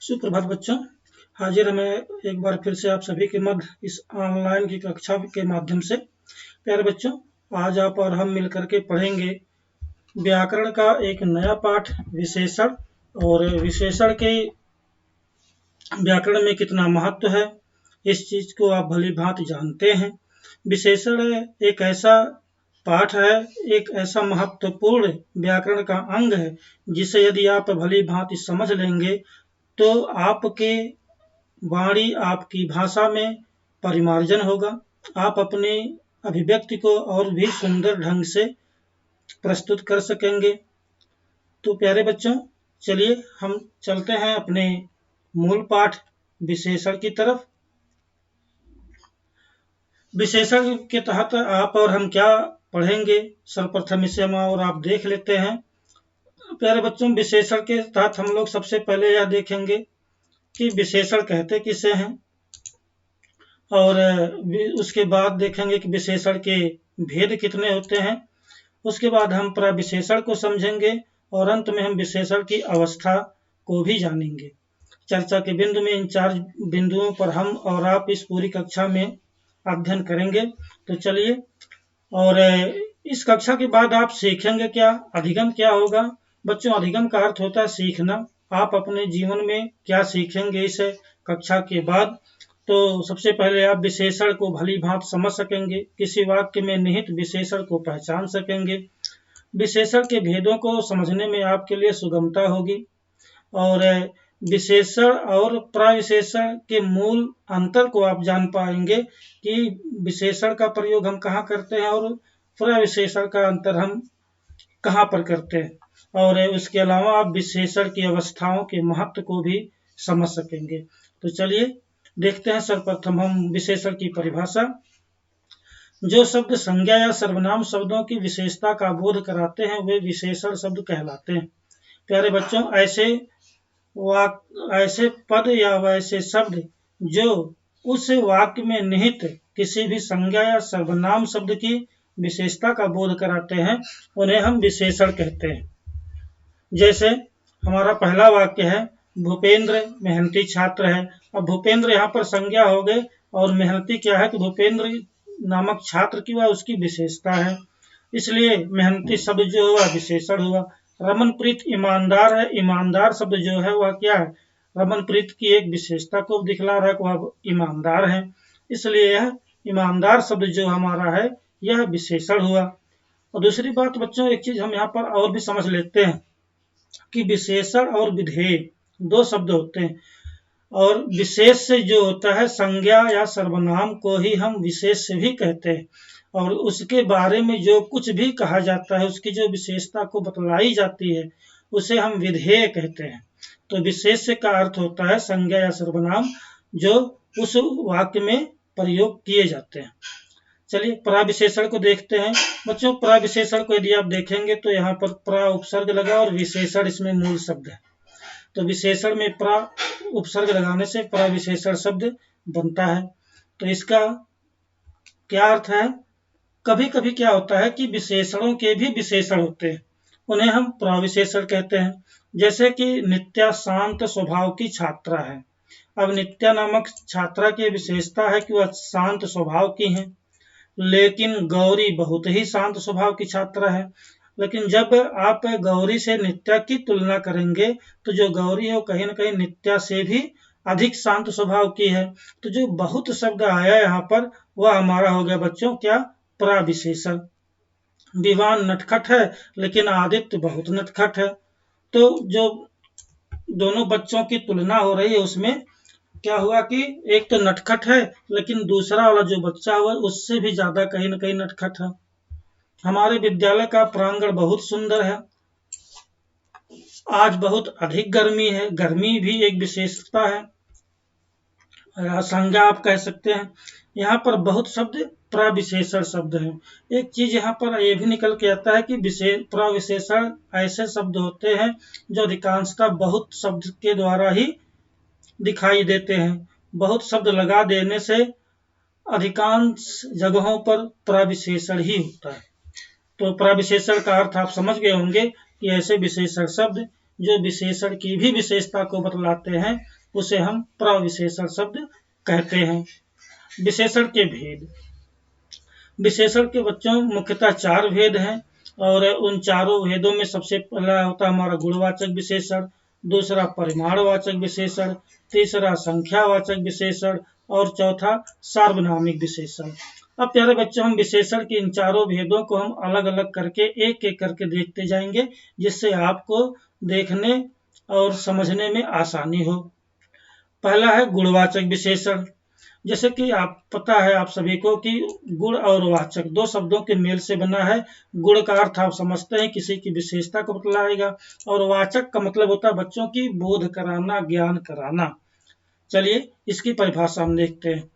सुप्रभात बच्चों, हाजिर है मैं एक बार फिर से आप सभी के मध्य इस ऑनलाइन की कक्षा के माध्यम से। प्यारे बच्चों, आज आप और हम मिलकर के पढ़ेंगे व्याकरण का एक नया पाठ विशेषण। और विशेषण के व्याकरण में कितना महत्व है इस चीज को आप भली भांति जानते हैं। विशेषण एक ऐसा पाठ है, एक ऐसा महत्वपूर्ण व्याकरण का अंग है जिसे यदि आप भली भांति समझ लेंगे तो आपके वाणी, आपकी भाषा में परिमार्जन होगा। आप अपनी अभिव्यक्ति को और भी सुंदर ढंग से प्रस्तुत कर सकेंगे। तो प्यारे बच्चों, चलिए हम चलते हैं अपने मूल पाठ विशेषण की तरफ। विशेषण के तहत आप और हम क्या पढ़ेंगे, सर्वप्रथम इसे हम और आप देख लेते हैं। प्यारे बच्चों, विशेषण के तहत हम लोग सबसे पहले यह देखेंगे कि विशेषण कहते किसे हैं, और उसके बाद देखेंगे कि विशेषण के भेद कितने होते हैं। उसके बाद हम प्रविशेषण को समझेंगे और अंत में हम विशेषण की अवस्था को भी जानेंगे। चर्चा के बिंदु में इन 4 बिंदुओं पर हम और आप इस पूरी कक्षा में अध्ययन करेंगे। तो चलिए, और इस कक्षा के बाद आप सीखेंगे क्या, अधिगम क्या होगा। बच्चों, अधिगम का अर्थ होता है सीखना। आप अपने जीवन में क्या सीखेंगे इस कक्षा के बाद। तो सबसे पहले आप विशेषण को भली भांति समझ सकेंगे, किसी वाक्य में निहित विशेषण को पहचान सकेंगे, विशेषण के भेदों को समझने में आपके लिए सुगमता होगी, और विशेषण और प्रविशेषण के मूल अंतर को आप जान पाएंगे कि विशेषण का प्रयोग हम कहाँ करते हैं और प्रविशेषण का अंतर हम कहाँ पर करते हैं। और उसके अलावा आप विशेषण की अवस्थाओं के महत्व को भी समझ सकेंगे। तो चलिए देखते हैं सर्वप्रथम हम विशेषण की परिभाषा। जो शब्द संज्ञा या सर्वनाम शब्दों की विशेषता का बोध कराते हैं वे विशेषण शब्द कहलाते हैं। प्यारे बच्चों, ऐसे पद या वैसे शब्द जो उस वाक्य में निहित किसी भी संज्ञा या सर्वनाम शब्द की विशेषता का बोध कराते हैं उन्हें हम विशेषण कहते हैं। जैसे हमारा पहला वाक्य है, भूपेंद्र मेहनती छात्र है। अब भूपेंद्र यहाँ पर संज्ञा हो गए और मेहनती क्या है कि भूपेंद्र नामक छात्र की वह उसकी विशेषता है, इसलिए मेहनती शब्द जो है वह विशेषण हुआ। रमनप्रीत ईमानदार है, ईमानदार शब्द जो है वह क्या है, रमनप्रीत की एक विशेषता को दिखला रहा है कि वह ईमानदार है, इसलिए यह ईमानदार शब्द जो हमारा है यह विशेषण हुआ। और दूसरी बात बच्चों, एक चीज हम यहाँ पर और भी समझ लेते हैं कि विशेषण और विधेय 2 शब्द होते हैं, और विशेष से जो होता है संज्ञा या सर्वनाम को ही हम विशेष से भी कहते हैं, और उसके बारे में जो कुछ भी कहा जाता है, उसकी जो विशेषता को बतलाई जाती है उसे हम विधेय कहते हैं। तो विशेष का अर्थ होता है संज्ञा या सर्वनाम जो उस वाक्य में प्रयोग किए जाते हैं। चलिए प्रविशेषण को देखते हैं। बच्चों, प्रविशेषण को यदि आप देखेंगे तो यहाँ पर प्र उपसर्ग लगा और विशेषण इसमें मूल शब्द है। तो विशेषण में प्र उपसर्ग लगाने से प्रविशेषण शब्द बनता है। तो इसका क्या अर्थ है, कभी कभी क्या होता है कि विशेषणों के भी विशेषण होते हैं, उन्हें हम प्रविशेषण कहते हैं। जैसे कि नित्या शांत स्वभाव की छात्रा है। अब नित्या नामक छात्रा की विशेषता है कि वह शांत स्वभाव की है, लेकिन गौरी बहुत ही शांत स्वभाव की छात्रा है। लेकिन जब आप गौरी से नित्या की तुलना करेंगे तो जो गौरी है वो कहीं ना कहीं नित्या से भी अधिक शांत स्वभाव की है। तो जो बहुत शब्द आया यहाँ पर वह हमारा हो गया बच्चों क्या, प्रविशेषण। विवान नटखट है लेकिन आदित्य बहुत नटखट है। तो जो दोनों बच्चों की तुलना हो रही है उसमें क्या हुआ कि एक तो नटखट है लेकिन दूसरा वाला जो बच्चा हुआ उससे भी ज्यादा कहीं ना कहीं नटखट है। हमारे विद्यालय का प्रांगण बहुत सुंदर है। आज बहुत अधिक गर्मी है, गर्मी भी एक विशेषता है, संज्ञा आप कह सकते हैं। यहाँ पर बहुत शब्द प्रविशेषण शब्द हैं। एक चीज यहाँ पर यह भी निकल के आता है कि प्रविशेषण ऐसे शब्द होते हैं जो अधिकांशतः बहुत शब्द के द्वारा ही दिखाई देते हैं। बहुत शब्द लगा देने से अधिकांश जगहों पर प्रविशेषण ही होता है। तो प्रविशेषण का अर्थ आप समझ गए होंगे कि ऐसे विशेषण शब्द जो विशेषण की भी विशेषता को बतलाते हैं उसे हम प्रविशेषण शब्द कहते हैं। विशेषण के भेद। विशेषण के बच्चों मुख्यतः 4 भेद हैं और उन चारों भेदों में सबसे पहला होता है हमारा गुणवाचक विशेषण, दूसरा परिमाणवाचक विशेषण, तीसरा संख्यावाचक विशेषण और चौथा सार्वनामिक विशेषण। अब प्यारे बच्चों, हम विशेषण के इन चारों भेदों को हम अलग अलग करके एक एक करके देखते जाएंगे, जिससे आपको देखने और समझने में आसानी हो। पहला है गुणवाचक विशेषण। जैसे कि आप पता है आप सभी को कि गुण और वाचक 2 शब्दों के मेल से बना है। गुण का अर्थ आप समझते हैं किसी की विशेषता को बतलाएगा और वाचक का मतलब होता है बच्चों की बोध कराना, ज्ञान कराना। चलिए इसकी परिभाषा हम देखते हैं।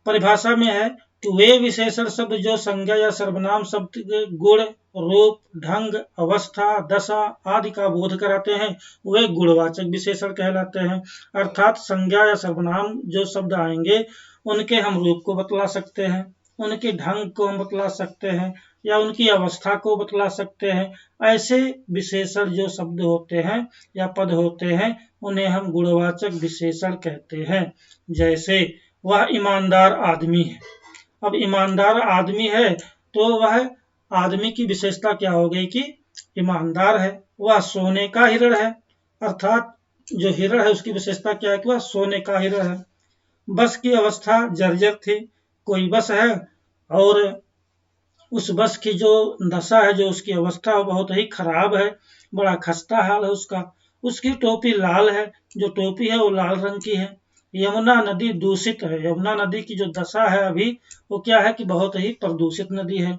परिभाषा में है कि वे विशेषण शब्द जो संज्ञा या सर्वनाम शब्द के गुण, रूप, ढंग, अवस्था, दशा आदि का बोध कराते हैं वे गुणवाचक विशेषण कहलाते हैं। अर्थात संज्ञा या सर्वनाम जो शब्द आएंगे उनके हम रूप को बतला सकते हैं, उनके ढंग को हम बतला सकते हैं या उनकी अवस्था को बतला सकते हैं। ऐसे विशेषण जो शब्द होते हैं या पद होते हैं उन्हें हम गुणवाचक विशेषण कहते हैं। जैसे वह ईमानदार आदमी है। अब ईमानदार आदमी है तो वह आदमी की विशेषता क्या हो गई कि ईमानदार है। वह सोने का हिरण है, अर्थात जो हिरण है उसकी विशेषता क्या है कि वह सोने का हिरण है। बस की अवस्था जर्जर थी। कोई बस है और उस बस की जो दशा है, जो उसकी अवस्था है बहुत ही खराब है, बड़ा खस्ता हाल है उसका। उसकी टोपी लाल है, जो टोपी है वो लाल रंग की है। यमुना नदी दूषित है। यमुना नदी की जो दशा है अभी वो क्या है कि बहुत ही प्रदूषित नदी है।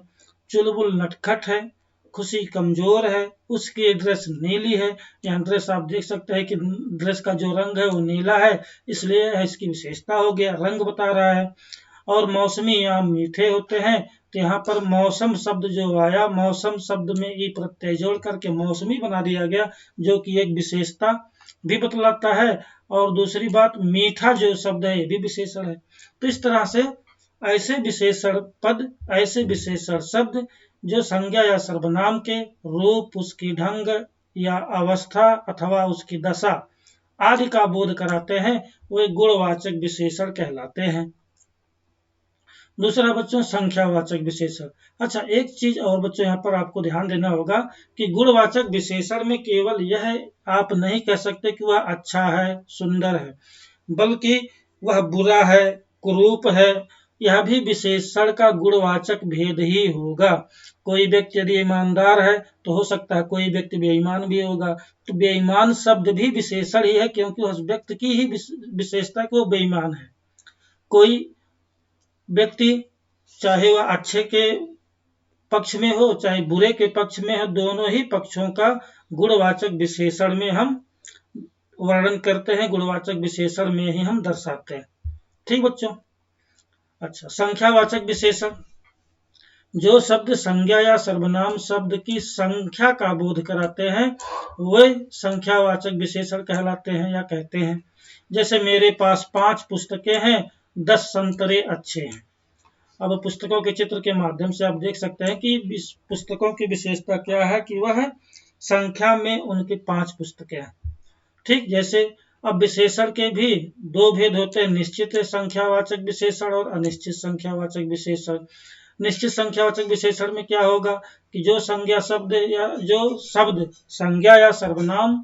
चुलबुल नटखट है, खुशी कमजोर है, उसकी ड्रेस नीली है। यहाँ ड्रेस आप देख सकते हैं कि ड्रेस का जो रंग है वो नीला है, इसलिए इसकी विशेषता हो गया, रंग बता रहा है। और मौसमी आम मीठे होते हैं, तो यहाँ पर मौसम शब्द जो आया, मौसम शब्द में ई प्रत्यय जोड़ करके मौसमी बना दिया गया, जो कि एक विशेषता भी बतलाता है। और दूसरी बात, मीठा जो शब्द है ये भी विशेषण है। तो इस तरह से ऐसे विशेषण पद, ऐसे विशेषण शब्द जो संज्ञा या सर्वनाम के रूप, उसकी ढंग या अवस्था अथवा उसकी दशा आदि का बोध कराते हैं वे गुणवाचक विशेषण कहलाते हैं। दूसरा बच्चों संख्यावाचक विशेषण। अच्छा, एक चीज और बच्चों यहाँ पर आपको ध्यान देना होगा कि गुणवाचक विशेषण में केवल यह आप नहीं कह सकते कि वह अच्छा है, सुंदर है, बल्कि वह बुरा है, कुरूप है। यह भी विशेषण का गुणवाचक भेद ही होगा। कोई व्यक्ति यदि ईमानदार है तो हो सकता है कोई व्यक्ति बेईमान भी होगा। तो बेईमान शब्द भी विशेषण ही है, क्योंकि उस व्यक्ति की ही विशेषता कि वो बेईमान है। कोई व्यक्ति चाहे वह अच्छे के पक्ष में हो चाहे बुरे के पक्ष में हो, दोनों ही पक्षों का गुणवाचक विशेषण में हम वर्णन करते हैं, गुणवाचक विशेषण में ही हम दर्शाते हैं। ठीक बच्चों। अच्छा, संख्यावाचक विशेषण। जो शब्द संज्ञा या सर्वनाम शब्द की संख्या का बोध कराते हैं वे संख्यावाचक विशेषण कहलाते हैं या कहते हैं। जैसे मेरे पास 5 पुस्तकें हैं, 10 संतरे अच्छे हैं। अब पुस्तकों के चित्र के माध्यम से आप देख सकते हैं कि पुस्तकों की विशेषता क्या है कि वह संख्या में उनकी 5 पुस्तकें हैं। ठीक, जैसे अब विशेषण के भी 2 भेद होते हैं, निश्चित संख्यावाचक विशेषण और अनिश्चित संख्यावाचक विशेषण। निश्चित संख्यावाचक विशेषण में क्या होगा कि जो संज्ञा शब्द या जो शब्द संज्ञा या सर्वनाम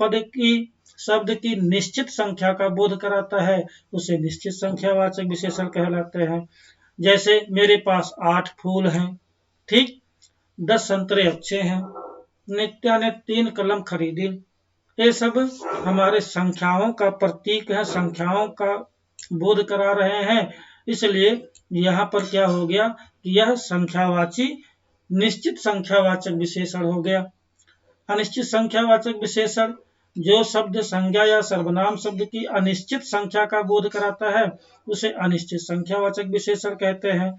पद की शब्द की निश्चित संख्या का बोध कराता है उसे निश्चित संख्यावाचक विशेषण कहलाते हैं। जैसे मेरे पास 8 फूल हैं, ठीक, 10 संतरे अच्छे हैं, नित्या ने 3 कलम खरीदी। ये सब हमारे संख्याओं का प्रतीक है, संख्याओं का बोध करा रहे हैं, इसलिए यहाँ पर क्या हो गया कि यह संख्यावाची निश्चित संख्यावाचक विशेषण हो गया। अनिश्चित संख्यावाचक विशेषण जो शब्द संज्ञा या सर्वनाम शब्द की अनिश्चित संख्या का बोध कराता है उसे अनिश्चित संख्यावाचक विशेषण कहते हैं।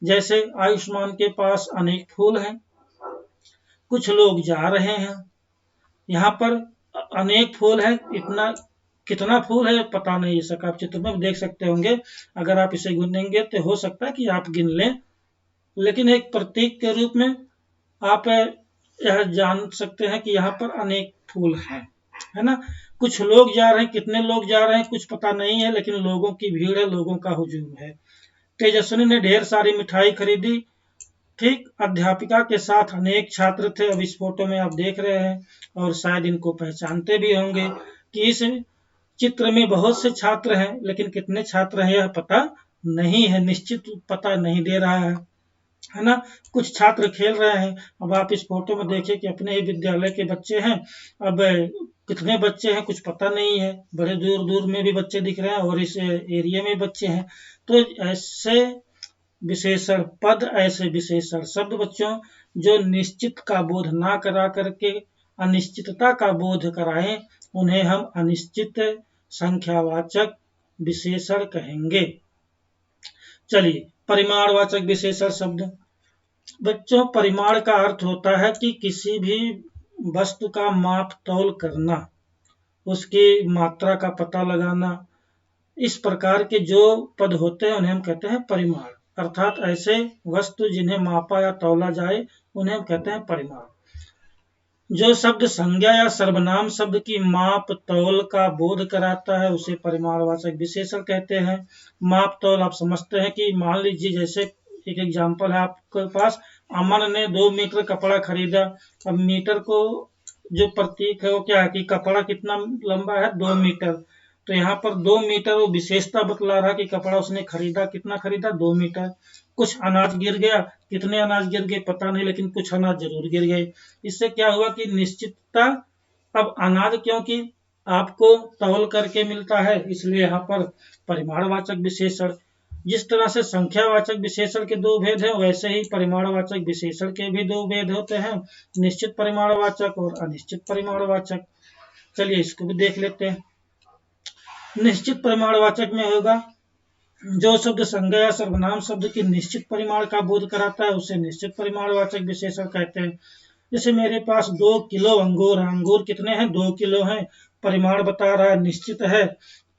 जैसे आयुष्मान के पास अनेक फूल हैं, कुछ लोग जा रहे हैं। यहाँ पर अनेक फूल हैं, इतना कितना फूल है पता नहीं, ये आप चित्र में देख सकते होंगे। अगर आप इसे गिनेंगे तो हो सकता है कि आप गिन लें, लेकिन एक प्रतीक के रूप में आप यह जान सकते हैं कि यहाँ पर अनेक फूल हैं। है ना। कुछ लोग जा रहे हैं, कितने लोग जा रहे हैं कुछ पता नहीं है, लेकिन लोगों की भीड़ है, लोगों का हुजूम है। तेजस्विनी ने ढेर सारी मिठाई खरीदी। ठीक, अध्यापिका के साथ अनेक छात्र थे। अब इस फोटो में आप देख रहे हैं और शायद इनको पहचानते भी होंगे कि इस चित्र में बहुत से छात्र हैं, लेकिन कितने छात्र हैं यह पता नहीं है, निश्चित पता नहीं दे रहा है ना। कुछ छात्र खेल रहे हैं। अब आप इस फोटो में देखिए कि अपने ही विद्यालय के बच्चे हैं। अब कितने बच्चे हैं कुछ पता नहीं है, बड़े दूर दूर में भी बच्चे दिख रहे हैं और इस एरिया में बच्चे हैं। तो ऐसे विशेषण पद, ऐसे विशेषण शब्द बच्चों जो निश्चित का बोध ना करा करके अनिश्चितता का बोध कराएं, उन्हें हम अनिश्चित संख्यावाचक विशेषण कहेंगे। चलिए, परिमाणवाचक विशेषण शब्द। बच्चों, परिमाण का अर्थ होता है कि किसी भी वस्तु का माप तौल करना, उसकी मात्रा का पता लगाना। इस प्रकार के जो पद होते हैं उन्हें हम कहते हैं परिमाण, अर्थात ऐसे वस्तु जिन्हें मापा या तौला जाए उन्हें हम कहते हैं परिमाण। जो शब्द संज्ञा या सर्वनाम शब्द की माप तौल का बोध कराता है उसे परिमाणवाचक विशेषण कहते हैं। माप तौल आप समझते हैं कि मान लीजिए, जैसे एक एग्जाम्पल है आपके पास, अमन ने 2 मीटर कपड़ा खरीदा। अब मीटर को जो प्रतीक है वो क्या है कि कपड़ा कितना लंबा है, 2 मीटर। तो यहाँ पर 2 मीटर वो विशेषता बतला रहा कि कपड़ा उसने खरीदा, कितना खरीदा, 2 मीटर। कुछ अनाज गिर गया, कितने अनाज गिर गए पता नहीं, लेकिन कुछ अनाज जरूर गिर गए। इससे क्या हुआ कि निश्चितता। अब अनाज क्योंकि आपको तौल करके मिलता है, इसलिए यहाँ पर परिमाणवाचक विशेषण। जिस तरह से संख्यावाचक विशेषण के 2 भेद हैं, वैसे ही परिमाणवाचक विशेषण के भी 2 भेद होते हैं, निश्चित परिमाणवाचक और अनिश्चित परिमाणवाचक। चलिए इसको भी देख लेते हैं। निश्चित परिमाणवाचक में होगा जो शब्द संज्ञा या सर्वनाम शब्द की निश्चित परिमाण का बोध कराता है उसे निश्चित परिमाणवाचक विशेषण कहते हैं। जैसे मेरे पास 2 किलो अंगूर है। अंगूर कितने हैं, 2 किलो हैं। परिमाण बता रहा है, निश्चित है,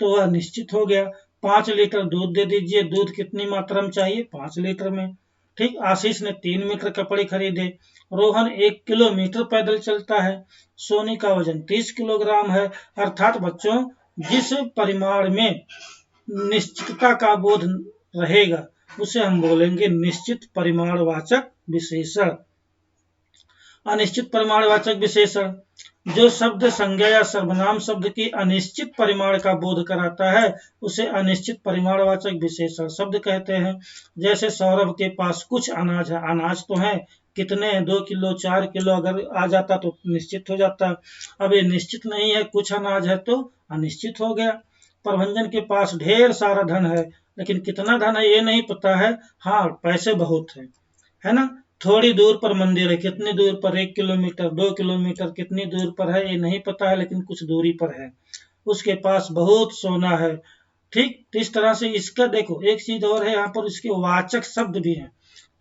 तो वह निश्चित हो गया। 5 लीटर दूध दे दीजिए। दूध कितनी मात्रा में चाहिए, 5 लीटर में। ठीक, आशीष ने 3 मीटर कपड़े खरीदे। रोहन 1 किलोमीटर पैदल चलता है। सोनी का वजन 30 किलोग्राम है। अर्थात बच्चों, जिस परिमाण में निश्चितता का बोध रहेगा उसे हम बोलेंगे निश्चित परिमाणवाचक विशेषण। अनिश्चित परिमाणवाचक विशेषण, जो शब्द संज्ञा या सर्वनाम शब्द की अनिश्चित परिमाण का बोध कराता है उसे अनिश्चित परिमाणवाचक विशेषण शब्द कहते हैं। जैसे सौरभ के पास कुछ अनाज है। अनाज तो है, कितने हैं, 2 किलो 4 किलो, अगर आ जाता तो निश्चित हो जाता। अब ये निश्चित नहीं है, कुछ अनाज है तो अनिश्चित हो गया। प्रभंजन के पास ढेर सारा धन है, लेकिन कितना धन है ये नहीं पता है। हाँ, पैसे बहुत है ना। थोड़ी दूर पर मंदिर है, कितनी दूर पर, 1 किलोमीटर 2 किलोमीटर, कितनी दूर पर है ये नहीं पता है, लेकिन कुछ दूरी पर है। उसके पास बहुत सोना है। ठीक, तो इस तरह से इसका देखो एक चीज और है, यहाँ पर इसके वाचक शब्द भी हैं,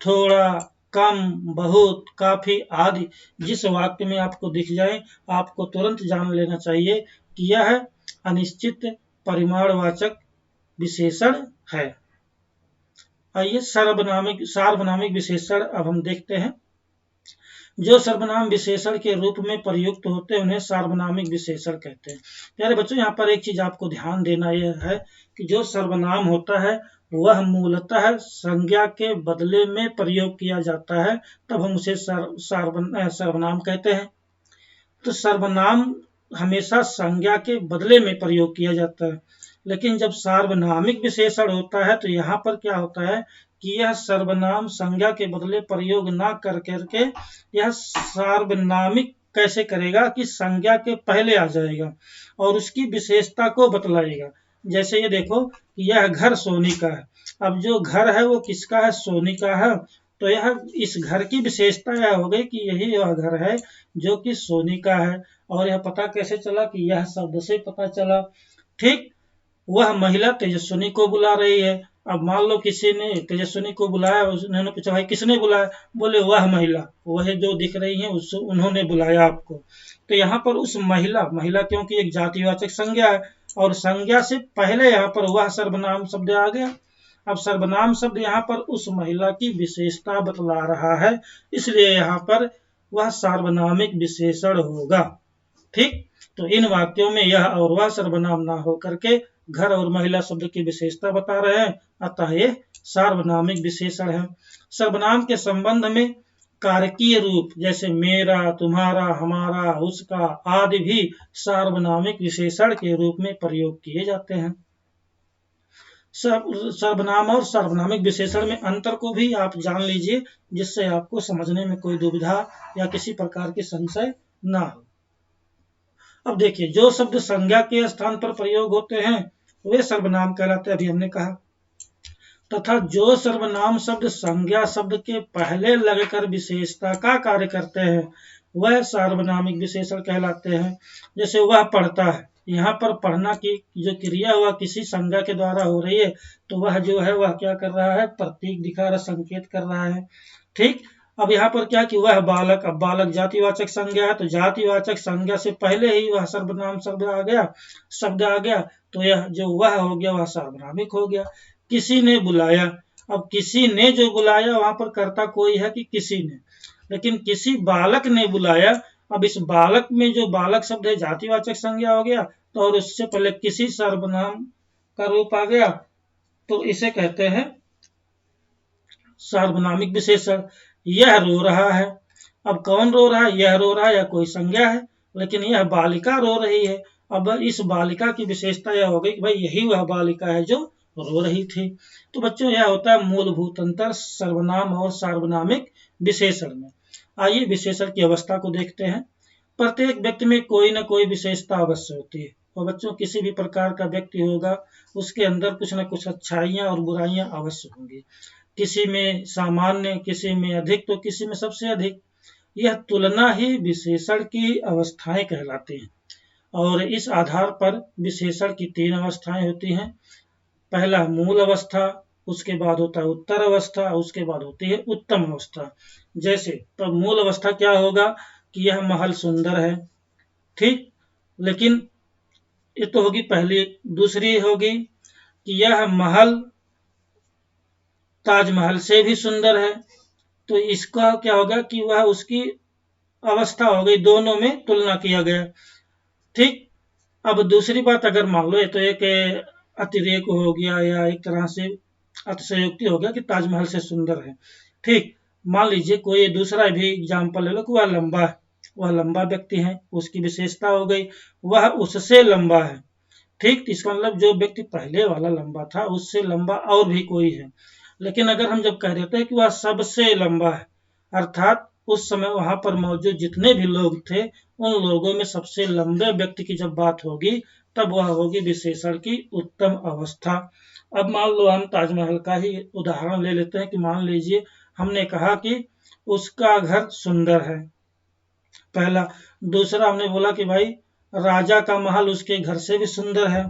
थोड़ा, कम, बहुत, काफी आदि। जिस वाक्य में आपको दिख जाए आपको तुरंत जान लेना चाहिए कि यह अनिश्चित परिमाणवाचक विशेषण है। आइए सार्वनामिक विशेषण अब हम देखते हैं। जो सर्वनाम विशेषण के रूप में प्रयुक्त होते हैं उन्हें सार्वनामिक विशेषण कहते हैं। प्यारे बच्चों, यहाँ पर एक चीज आपको ध्यान देना यह है कि जो सर्वनाम होता है वह मूलतः संज्ञा के बदले में प्रयोग किया जाता है, तब हम उसे सर्वनाम कहते हैं। तो सर्वनाम हमेशा संज्ञा के बदले में प्रयोग किया जाता है, लेकिन जब सार्वनामिक विशेषण होता है तो यहाँ पर क्या होता है कि यह सर्वनाम संज्ञा के बदले प्रयोग ना कर करके यह सार्वनामिक कैसे करेगा कि संज्ञा के पहले आ जाएगा और उसकी विशेषता को बतलाएगा। जैसे ये देखो कि यह घर सोनी का है। अब जो घर है वो किसका है, सोनी का है। तो यह इस घर की विशेषता यह हो गई कि यही वह घर है जो कि सोनी का है। और यह पता कैसे चला कि यह शब्द से पता चला। ठीक, वह महिला तेजस्विनी को बुला रही है। अब मान लो किसी ने तेजस्विनी को बुलाया, उन्होंने पूछा भाई किसने बुलाया, बोले वह महिला, वह जो दिख रही है उस उन्होंने बुलाया आपको। तो यहाँ पर उस महिला क्योंकि एक जातिवाचक संज्ञा है और संज्ञा से पहले यहाँ पर वह सर्वनाम शब्द आ गया। अब सर्वनाम शब्द यहाँ पर उस महिला की विशेषता बतला रहा है, इसलिए यहाँ पर वह सार्वनामिक विशेषण होगा। ठीक, तो इन वाक्यों में यह और वह सर्वनाम ना हो करके घर और महिला शब्द की विशेषता बता रहे हैं, अतः ये सार्वनामिक विशेषण है। सर्वनाम के संबंध में कारकीय रूप जैसे मेरा, तुम्हारा, हमारा, उसका आदि भी सार्वनामिक विशेषण के रूप में प्रयोग किए जाते हैं। सर्वनाम और सार्वनामिक विशेषण में अंतर को भी आप जान लीजिए, जिससे आपको समझने में कोई दुविधा या किसी प्रकार की संशय ना हो। अब देखिए, जो शब्द संज्ञा के स्थान पर प्रयोग होते हैं वे सर्वनाम कहलाते हैं, अभी हमने कहा, तथा जो सर्वनाम शब्द संज्ञा शब्द के पहले लगकर विशेषता का कार्य करते हैं वह सार्वनामिक विशेषण कहलाते हैं। जैसे वह पढ़ता है, यहाँ पर पढ़ना की जो क्रिया वह किसी संज्ञा के द्वारा हो रही है, तो वह जो है वह क्या कर रहा है, प्रतीक दिखा रहा, संकेत कर रहा है। ठीक, अब यहाँ पर क्या कि वह बालक, अब बालक जातिवाचक संज्ञा है, तो जातिवाचक संज्ञा से पहले ही वह सर्वनाम शब्द आ गया, तो यह जो वह हो गया वह सार्वनामिक हो गया। किसी ने बुलाया, अब किसी ने जो बुलाया वहां पर कर्ता कोई है कि किसी ने, लेकिन किसी बालक ने बुलाया, अब इस बालक में जो बालक शब्द है जातिवाचक संज्ञा हो गया, तो और उससे पहले किसी सर्वनाम का रूप आ गया, तो इसे कहते हैं सार्वनामिक विशेषण। यह रो रहा है, अब कौन रो रहा है, यह रो रहा है या कोई संज्ञा है, लेकिन यह बालिका रो रही है। अब इस बालिका की विशेषता यह हो गई कि भाई यही वह बालिका है जो रो रही थी। तो बच्चों, यह होता है मूलभूत अंतर सर्वनाम और सार्वनामिक विशेषण में। आइए विशेषण की अवस्था को देखते हैं। प्रत्येक व्यक्ति में कोई न कोई विशेषता अवश्य होती है, और बच्चों किसी भी प्रकार का व्यक्ति होगा उसके अंदर कुछ न कुछ अच्छाइयाँ और बुराइयां अवश्य होंगी। किसी में सामान्य, किसी में अधिक, तो किसी में सबसे अधिक। यह तुलना ही विशेषण की अवस्थाएं कहलाती हैं, और इस आधार पर विशेषण की 3 अवस्थाएं होती हैं। पहला मूल अवस्था, उसके बाद होता है उत्तर अवस्था, उसके बाद होती है उत्तम अवस्था। जैसे तो मूल अवस्था क्या होगा कि यह महल सुंदर है, ठीक, लेकिन ये तो होगी पहली। दूसरी होगी कि यह महल ताजमहल से भी सुंदर है, तो इसका क्या होगा कि वह उसकी अवस्था हो गई, दोनों में तुलना किया गया। ठीक, अब दूसरी बात अगर मान लो, तो एक अतिरेक हो गया या एक तरह से अतिशयोक्ति हो गया कि ताजमहल से सुंदर है। ठीक, मान लीजिए कोई दूसरा भी एग्जाम्पल ले लो कि वह लंबा है, वह लंबा व्यक्ति है, उसकी विशेषता हो गई वह उससे लंबा है। ठीक, इसका मतलब जो व्यक्ति पहले वाला लंबा था उससे लंबा और भी कोई है। लेकिन अगर हम जब कह देते हैं कि वह सबसे लंबा है, अर्थात उस समय वहां पर मौजूद जितने भी लोग थे उन लोगों में सबसे लंबे व्यक्ति की जब बात होगी तब वह होगी विशेषण की उत्तम अवस्था। अब मान लो हम ताजमहल का ही उदाहरण ले लेते हैं कि मान लीजिए हमने कहा कि उसका घर सुंदर है, पहला। दूसरा हमने बोला कि भाई राजा का महल उसके घर से भी सुंदर है,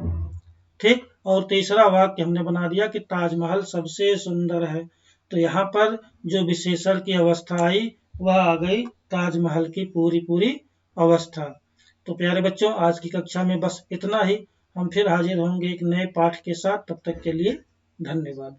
ठीक। और तीसरा वाक्य हमने बना दिया कि ताजमहल सबसे सुंदर है। तो यहाँ पर जो विशेषण की अवस्था आई वह आ गई ताजमहल की पूरी अवस्था। तो प्यारे बच्चों, आज की कक्षा में बस इतना ही। हम फिर हाजिर होंगे एक नए पाठ के साथ, तब तक के लिए धन्यवाद।